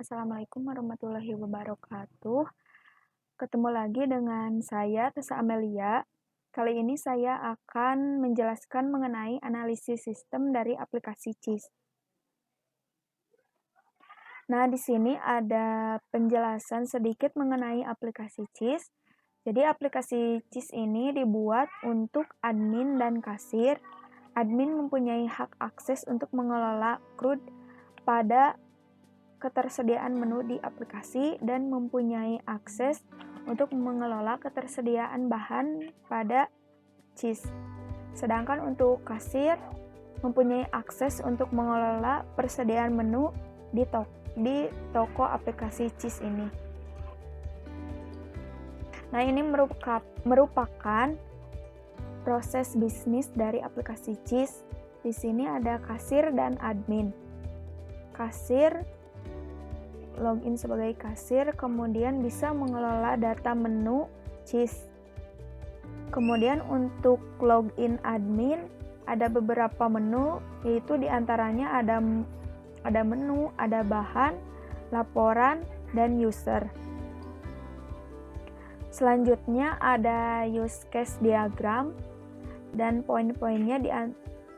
Assalamualaikum warahmatullahi wabarakatuh. Ketemu lagi dengan saya, Tessa Amelia. Kali ini saya akan menjelaskan mengenai analisis sistem dari aplikasi CIS. Nah, di sini ada penjelasan sedikit mengenai aplikasi CIS. Jadi, aplikasi CIS ini dibuat untuk admin dan kasir. Admin mempunyai hak akses untuk mengelola CRUD pada ketersediaan menu di aplikasi dan mempunyai akses untuk mengelola ketersediaan bahan pada CIS. Sedangkan untuk kasir mempunyai akses untuk mengelola persediaan menu di toko aplikasi CIS ini. Nah, ini merupakan proses bisnis dari aplikasi CIS. Di sini ada kasir dan admin. Kasir login sebagai kasir, kemudian bisa mengelola data menu CIS. Kemudian untuk login admin ada beberapa menu, yaitu diantaranya ada menu, ada bahan, laporan, dan user. Selanjutnya ada use case diagram, dan poin-poinnya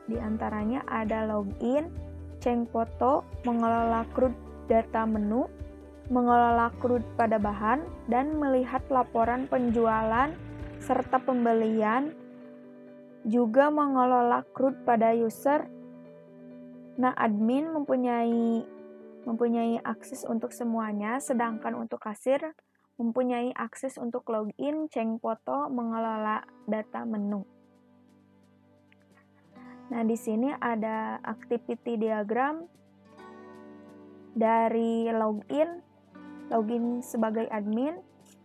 diantaranya ada login, change foto, mengelola CRUD data menu, mengelola CRUD pada bahan, dan melihat laporan penjualan serta pembelian, juga mengelola CRUD pada user. Nah, admin mempunyai akses untuk semuanya, sedangkan untuk kasir mempunyai akses untuk login, change foto, mengelola data menu. Nah, di sini ada activity diagram dari login sebagai admin,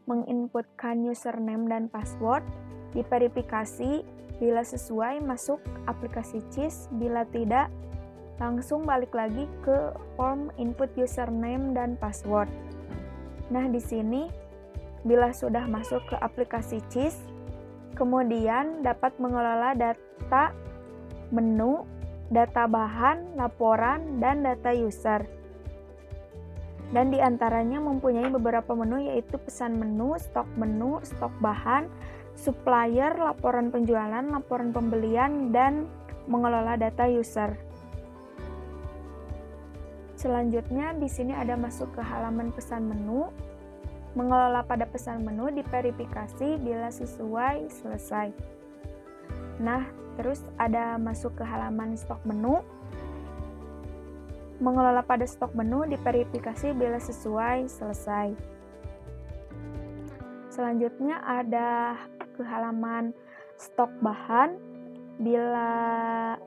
menginputkan username dan password, diverifikasi, bila sesuai masuk aplikasi CIS, bila tidak langsung balik lagi ke form input username dan password. Nah, di sini bila sudah masuk ke aplikasi CIS, kemudian dapat mengelola data menu, data bahan, laporan, dan data user. Dan diantaranya mempunyai beberapa menu, yaitu pesan menu, stok bahan, supplier, laporan penjualan, laporan pembelian, dan mengelola data user. Selanjutnya di sini ada masuk ke halaman pesan menu, mengelola pada pesan menu, diverifikasi, bila sesuai, selesai. Nah, terus ada masuk ke halaman stok menu, mengelola pada stok menu, diverifikasi, bila sesuai, selesai. Selanjutnya ada ke halaman stok bahan, bila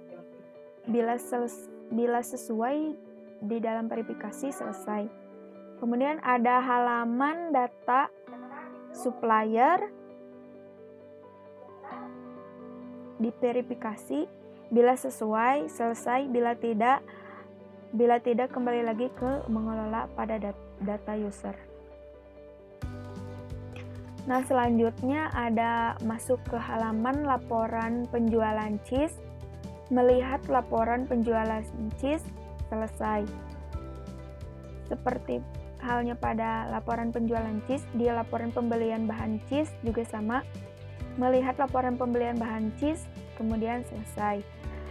sesuai di dalam verifikasi, selesai. Kemudian ada halaman data supplier, diverifikasi, bila sesuai, selesai, bila tidak kembali lagi ke mengelola pada data user. Nah, selanjutnya ada masuk ke halaman laporan penjualan CIS, melihat laporan penjualan CIS, selesai. Seperti halnya pada laporan penjualan CIS, di laporan pembelian bahan CIS juga sama, melihat laporan pembelian bahan CIS, kemudian selesai.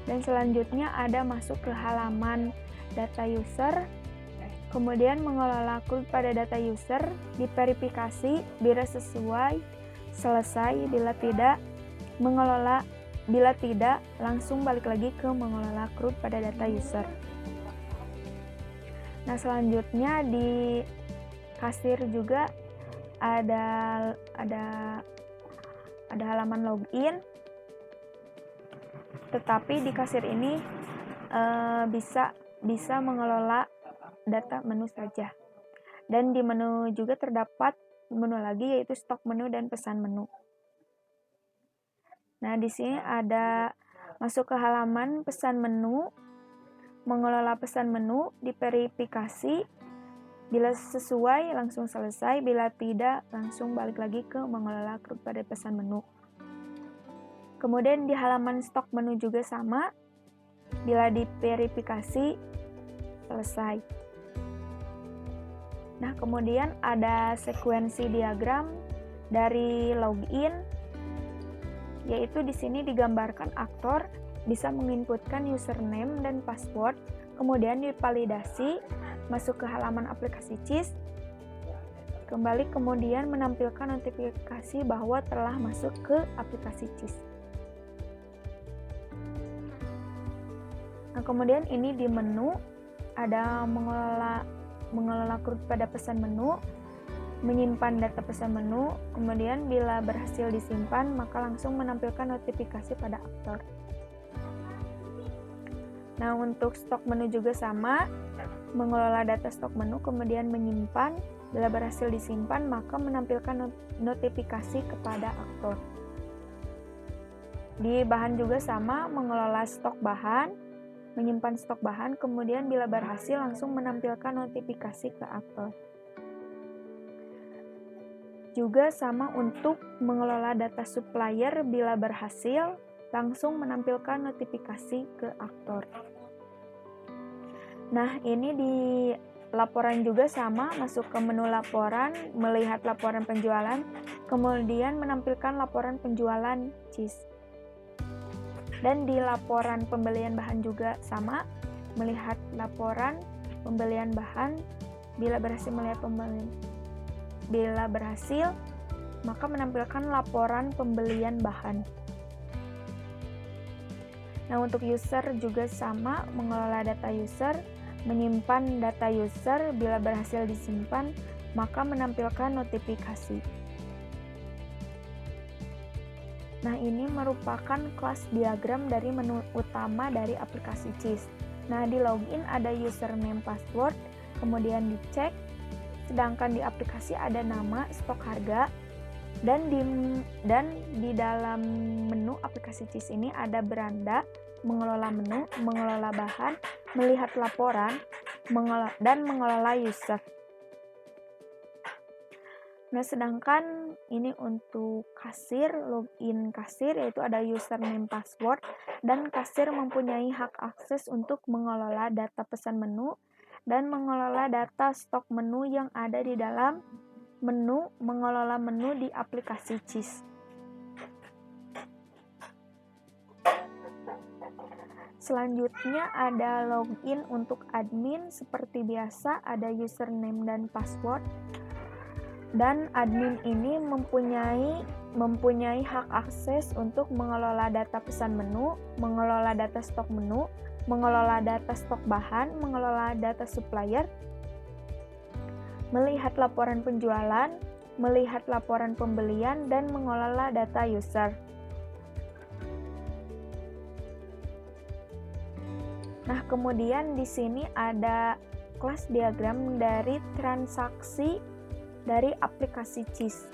Dan selanjutnya ada masuk ke halaman data user, kemudian mengelola CRUD pada data user, diverifikasi, bila sesuai, selesai, bila tidak, langsung balik lagi ke mengelola CRUD pada data user. Nah, selanjutnya di kasir juga ada halaman login, tetapi di kasir ini bisa mengelola data menu saja. Dan di menu juga terdapat menu lagi, yaitu stok menu dan pesan menu. Nah, di sini ada masuk ke halaman pesan menu, mengelola pesan menu, diverifikasi, bila sesuai langsung selesai, bila tidak langsung balik lagi ke mengelola CRUD pada pesan menu. Kemudian di halaman stok menu juga sama, bila diverifikasi, selesai. Nah, kemudian ada sekuensi diagram dari login, yaitu di sini digambarkan aktor bisa menginputkan username dan password, kemudian divalidasi, masuk ke halaman aplikasi CIS, kembali kemudian menampilkan notifikasi bahwa telah masuk ke aplikasi CIS. Nah, kemudian ini di menu ada mengelola CRUD pada pesan menu, menyimpan data pesan menu, kemudian bila berhasil disimpan maka langsung menampilkan notifikasi pada aktor. Nah, untuk stok menu juga sama, mengelola data stok menu kemudian menyimpan, bila berhasil disimpan maka menampilkan notifikasi kepada aktor. Di bahan juga sama, mengelola stok bahan, menyimpan stok bahan, kemudian bila berhasil langsung menampilkan notifikasi ke aktor. Juga sama untuk mengelola data supplier, bila berhasil langsung menampilkan notifikasi ke aktor. Nah, ini di laporan juga sama, masuk ke menu laporan, melihat laporan penjualan, kemudian menampilkan laporan penjualan CIS. Dan di laporan pembelian bahan juga sama, melihat laporan pembelian bahan, bila berhasil melihat pembelian. Bila berhasil, maka menampilkan laporan pembelian bahan. Nah, untuk user juga sama, mengelola data user, menyimpan data user, bila berhasil disimpan, maka menampilkan notifikasi. Nah, ini merupakan kelas diagram dari menu utama dari aplikasi CIS. Nah, di login ada username password, kemudian dicek, sedangkan di aplikasi ada nama, stok harga, dan di dalam menu aplikasi CIS ini ada beranda, mengelola menu, mengelola bahan, melihat laporan, dan mengelola user. Nah, sedangkan ini untuk kasir, login kasir, yaitu ada username password, dan kasir mempunyai hak akses untuk mengelola data pesan menu dan mengelola data stok menu yang ada di dalam menu, mengelola menu di aplikasi CIS. Selanjutnya ada login untuk admin, seperti biasa ada username dan password. Dan admin ini mempunyai hak akses untuk mengelola data pesan menu, mengelola data stok menu, mengelola data stok bahan, mengelola data supplier, melihat laporan penjualan, melihat laporan pembelian, dan mengelola data user. Nah, kemudian di sini ada kelas diagram dari transaksi dari aplikasi CIS.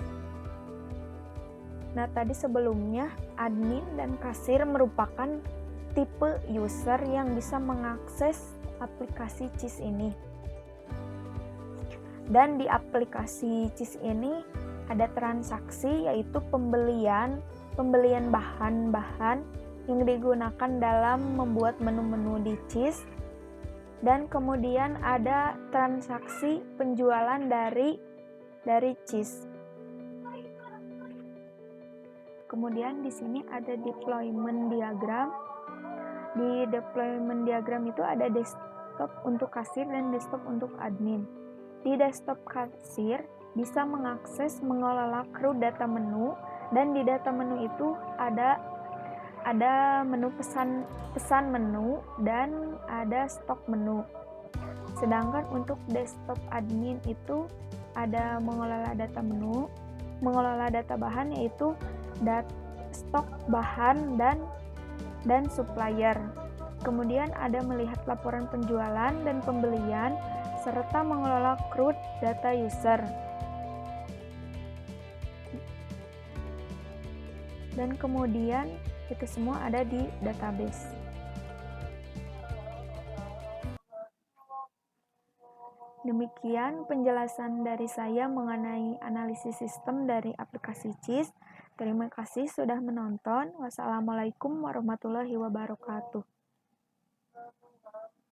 Nah, tadi sebelumnya admin dan kasir merupakan tipe user yang bisa mengakses aplikasi CIS ini. Dan di aplikasi CIS ini ada transaksi, yaitu pembelian bahan-bahan yang digunakan dalam membuat menu-menu di CIS. Dan kemudian ada transaksi penjualan dari CIS. Kemudian di sini ada deployment diagram. Di deployment diagram itu ada desktop untuk kasir dan desktop untuk admin. Di desktop kasir bisa mengakses, mengelola CRUD data menu, dan di data menu itu ada menu pesan menu dan ada stok menu. Sedangkan untuk desktop admin itu ada mengelola data menu, mengelola data bahan, yaitu stok bahan dan supplier. Kemudian ada melihat laporan penjualan dan pembelian, serta mengelola CRUD data user. Dan kemudian itu semua ada di database. Demikian penjelasan dari saya mengenai analisis sistem dari aplikasi CIS. Terima kasih sudah menonton. Wassalamualaikum warahmatullahi wabarakatuh.